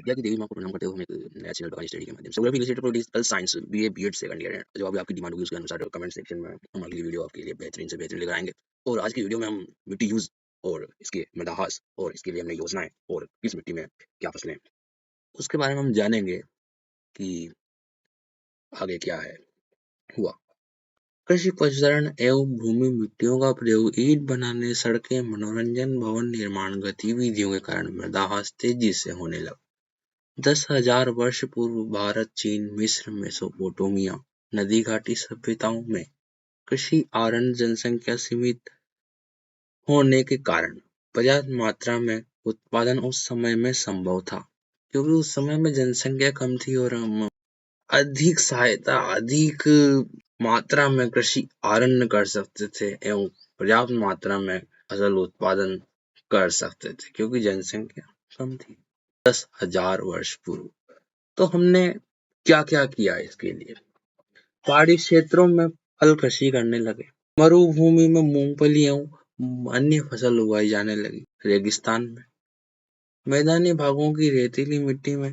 विद्या की देवी माँ को प्रणाम करते हुए हम एक नया चैनल का स्टडी के माध्यम से related political science BA BEd second year है। जो अभी आपकी डिमांड होगी उसके अनुसार कमेंट सेक्शन में हम अगली वीडियो आपके लिए बेहतरीन से बेहतरीन लेकर आएंगे। और आज की वीडियो में हम मिट्टी यूज और इसके मदाहास और इसके लिए हमने योजनाएं और किस मिट्टी में क्या फसलें उसके बारे में हम जानेंगे कि आगे क्या है हुआ। कृषि पशुधन एवं भूमि मिट्टियों का प्रयोग ईंट बनाने, सड़कें, मनोरंजन, भवन निर्माण गतिविधियों के कारण मृदाहास तेजी से होने लगा। 10,000 वर्ष पूर्व भारत, चीन, मिस्र, मेसोपोटामिया, नदी घाटी सभ्यताओं में कृषि आरण्य जनसंख्या सीमित होने के कारण पर्याप्त मात्रा में उत्पादन उस समय में संभव था, क्योंकि उस समय में जनसंख्या कम थी और हम अधिक मात्रा में कृषि आरण्य कर सकते थे एवं पर्याप्त मात्रा में फसल उत्पादन कर सकते थे, क्योंकि जनसंख्या कम थी 10,000 वर्ष पूर्व। तो हमने क्या क्या किया इसके लिए? पहाड़ी क्षेत्रों में फल कृषि करने लगे, मरुभूमि में मूंगफली एवं अन्य फसल उगाई जाने लगी, रेगिस्तान में मैदानी भागों की रेतीली मिट्टी में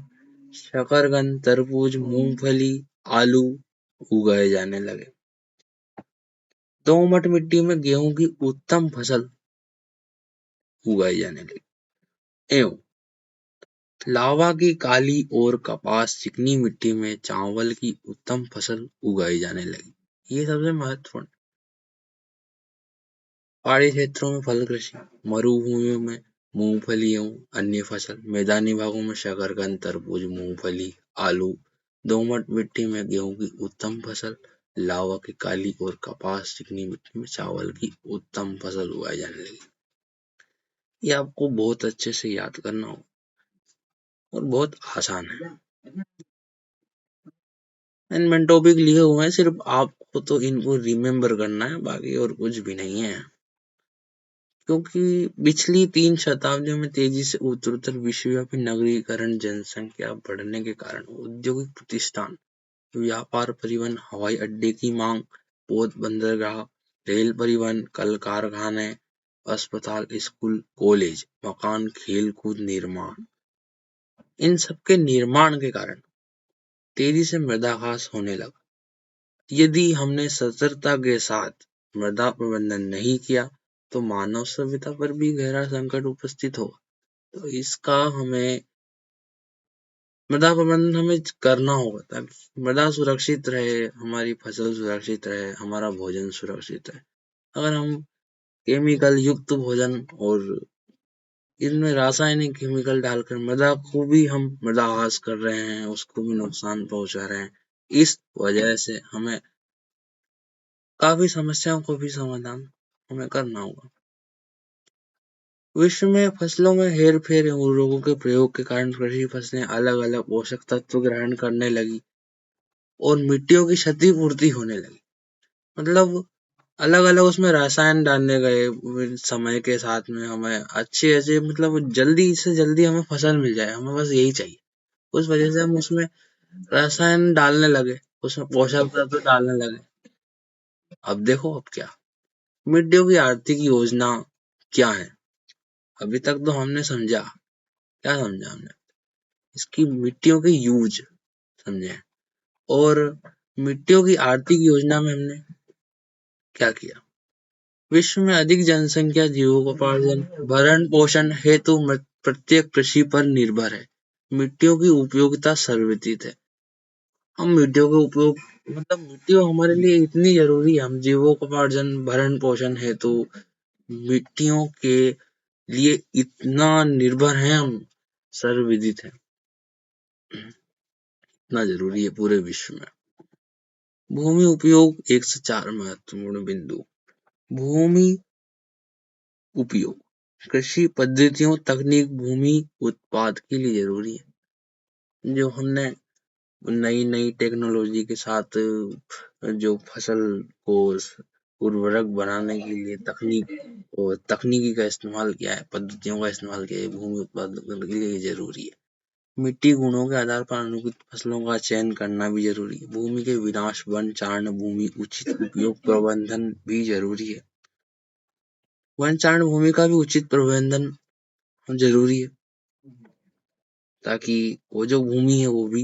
शकरकंद, तरबूज, मूंगफली, आलू उगाए जाने लगे। दोमट मिट्टी में गेहूं की उत्तम फसल उगाई जाने लगी एवं लावा की काली और कपास चिकनी मिट्टी में चावल की उत्तम फसल उगाई जाने लगी। ये सबसे महत्वपूर्ण। पहाड़ी क्षेत्रों में फल कृषि, मरुभूमियों में मूंगफली एवं अन्य फसल, मैदानी भागों में शकरकंद, तरबूज, मूंगफली, आलू, दोमट मिट्टी में गेहूं की उत्तम फसल, लावा की काली और कपास चिकनी मिट्टी में चावल की उत्तम फसल उगाई जाने लगी। ये आपको बहुत अच्छे से याद करना होगा और बहुत आसान है। मैंने टॉपिक लिखे हुए हैं, सिर्फ आपको तो इनको रिमेम्बर करना है, बाकी और कुछ भी नहीं है। क्योंकि पिछली 3 शताब्दियों में तेजी से उत्तरोत्तर विश्वव्यापी नगरीकरण, जनसंख्या बढ़ने के कारण औद्योगिक प्रतिष्ठान, व्यापार, परिवहन, हवाई अड्डे की मांग, पोत बंदरगाह, रेल परिवहन, कल कारखाने, अस्पताल, स्कूल, कॉलेज, मकान, खेल कूद निर्माण, इन सबके निर्माण के कारण तेजी से मृदाघास होने लगा। यदि हमने सतर्कता के साथ मृदा प्रबंधन नहीं किया तो मानव सभ्यता पर भी गहरा संकट उपस्थित होगा। तो इसका हमें मृदा प्रबंधन हमें करना होगा ताकि मृदा सुरक्षित रहे, हमारी फसल सुरक्षित रहे, हमारा भोजन सुरक्षित रहे। अगर हम केमिकल युक्त भोजन और इसमें रासायनिक केमिकल डालकर मृदा को भी हम मृदाहास कर रहे हैं, उसको भी नुकसान पहुंचा रहे हैं। इस वजह से हमें काफी समस्याओं को भी समाधान हमें करना होगा। विश्व में फसलों में हेरफेर और रोगों के प्रयोग के कारण कृषि फसलें अलग अलग पोषक तत्व ग्रहण करने लगी और मिट्टियों की क्षतिपूर्ति होने लगी। मतलब अलग अलग उसमें रसायन डालने गए, समय के साथ में हमें अच्छे मतलब जल्दी से जल्दी हमें फसल मिल जाए, हमें बस यही चाहिए। उस वजह से हम उसमें रसायन डालने लगे, उसमें पोषक तत्व डालने लगे। अब देखो अब क्या, मिट्टियों की आर्थिक योजना क्या है? अभी तक तो हमने समझा, क्या समझा हमने? इसकी मिट्टियों के यूज समझे, और मिट्टियों की आर्थिक योजना में हमने क्या किया? विश्व में अधिक जनसंख्या जीवकोपार्जन, भरण पोषण हेतु प्रत्येक कृषि पर निर्भर है। मिट्टियों की उपयोगिता सर्वविदित है। हम मिट्टियों का उपयोग मतलब मिट्टियों हमारे लिए इतनी जरूरी है, हम जीवकोपार्जन, भरण पोषण हेतु मिट्टियों के लिए इतना निर्भर है, हम सर्वविदित है, इतना जरूरी है पूरे विश्व में। भूमि उपयोग 1 से 4 महत्वपूर्ण बिंदु। भूमि उपयोग, कृषि पद्धतियों, तकनीक भूमि उत्पाद के लिए जरूरी है। जो हमने नई नई टेक्नोलॉजी के साथ जो फसल को उर्वरक बनाने के लिए तकनीकी का इस्तेमाल किया है, पद्धतियों का इस्तेमाल किया है, भूमि उत्पादन के लिए जरूरी है। मिट्टी गुणों के आधार पर अनुकूलित फसलों का चयन करना भी जरूरी है। भूमि के विनाश, वन चारण भूमि उचित उपयोग प्रबंधन भी जरूरी है। वन चारण भूमि का भी उचित प्रबंधन जरूरी है ताकि वो जो भूमि है वो भी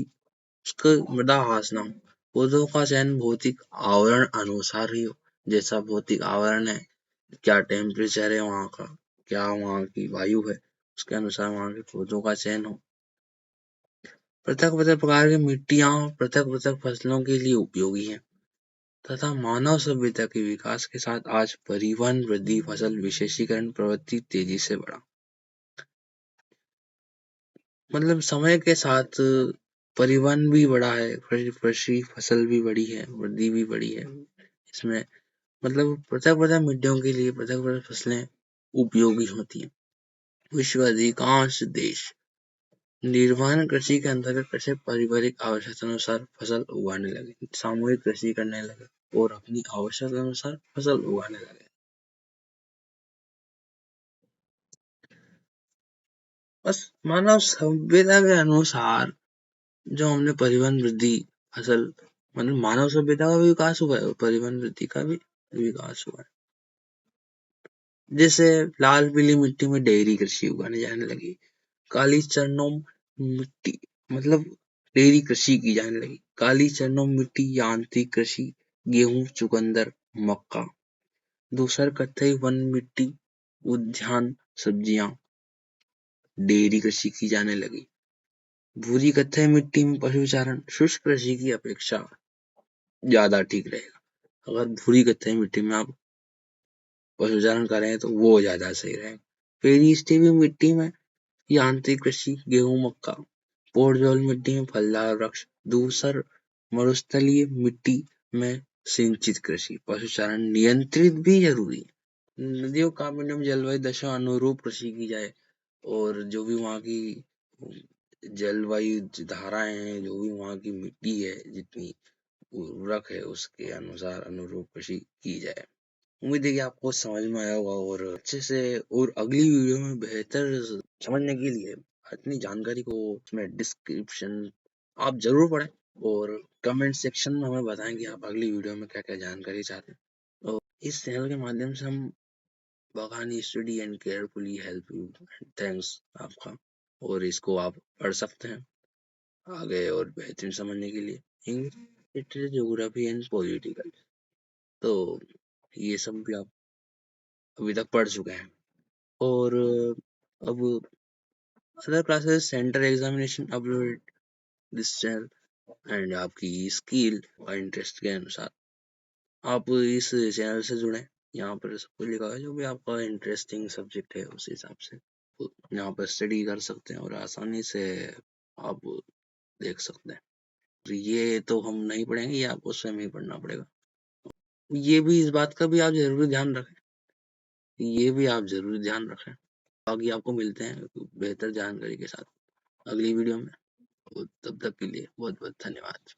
उसका मृदा ह्रास ना हो। पौधों का चयन भौतिक आवरण अनुसार ही हो। जैसा भौतिक आवरण है, क्या टेम्परेचर है वहाँ का, क्या वहाँ की वायु है, उसके अनुसार वहाँ के पौधों का चयन हो। पृथक पृथक प्रकार की मिट्टियाँ पृथक पृथक फसलों के लिए उपयोगी हैं तथा मानव सभ्यता के विकास के साथ आज परिवहन वृद्धि फसल विशेषीकरण प्रवृत्ति तेजी से बढ़ा। मतलब समय के साथ परिवहन भी बढ़ा है, कृषि फसल भी बढ़ी है, वृद्धि भी बढ़ी है। इसमें मतलब पृथक पृथक मिट्टियों के लिए पृथक पृथक फसलें उपयोगी होती हैं। विश्व अधिकांश देश निर्वहन कृषि के अंतर्गत कृषि पारिवारिक आवश्यकता अनुसार फसल उगाने लगे, सामूहिक कृषि करने लगे और अपनी आवश्यकता अनुसार फसल उगाने लगे। बस मानव सभ्यता के अनुसार जो हमने परिवहन वृद्धि फसल मतलब मानव सभ्यता का भी विकास हुआ है और परिवहन वृद्धि का भी विकास हुआ है। जैसे लाल पीली मिट्टी में डेयरी कृषि उगाने जाने लगी, काली चरणों मिट्टी मतलब डेयरी कृषि की जाने लगी, काली चरणों मिट्टी यांत्रिक कृषि, गेहूं, चुकंदर, मक्का। दूसर कथई वन मिट्टी, उद्यान, सब्जियां, डेयरी कृषि की जाने लगी। भूरी कथई मिट्टी में पशुचारण, शुष्क कृषि की अपेक्षा ज्यादा ठीक रहेगा। अगर भूरी कथई मिट्टी में आप पशुचारण करें तो वो ज्यादा सही रहेगा। पेरी स्टीवी मिट्टी में यांत्रिक कृषि, गेहूं, मक्का। पोडजोल मिट्टी में फलदार वृक्ष, दूसर मरुस्थलीय मिट्टी में सिंचित कृषि, पशुचारण नियंत्रित भी जरूरी है। नदियों कामंडल जलवायु दशा अनुरूप कृषि की जाए और जो भी वहाँ की जलवायु धाराएं हैं, जो भी वहाँ की मिट्टी है, जितनी उर्वरक है, उसके अनुसार अनुरूप कृषि की जाए। उम्मीद है कि आपको समझ में आया होगा और अच्छे से, और अगली वीडियो में बेहतर समझने के लिए अपनी जानकारी को उसमें डिस्क्रिप्शन आप जरूर पढ़ें और कमेंट सेक्शन में हमें बताएं कि आप अगली वीडियो में क्या क्या जानकारी चाहते हैं। और इस चैनल के माध्यम से हम बगानी study and carefully help you. Thanks आपका, और इसको आप पढ़ सकते हैं आगे और बेहतरीन समझने के लिए। English literature, geography and political, तो ये सब भी आप अभी तक पढ़ चुके हैं। और अब other classes centre examination uploaded this channel and आपकी स्किल और इंटरेस्ट के अनुसार आप इस चैनल से जुड़ें। यहाँ पर सब कुछ लिखा है, जो भी आपका इंटरेस्टिंग सब्जेक्ट है उस हिसाब से यहाँ पर स्टडी कर सकते हैं और आसानी से आप देख सकते हैं। तो ये तो हम नहीं पढ़ेंगे, ये आपको स्वयं ही पढ़ना पड़ेगा। ये भी, इस बात का भी आप जरूर ध्यान रखें, ये भी आप जरूर ध्यान रखें। बाकी आपको मिलते हैं बेहतर जानकारी के साथ अगली वीडियो में, और तब तक के लिए बहुत बहुत धन्यवाद।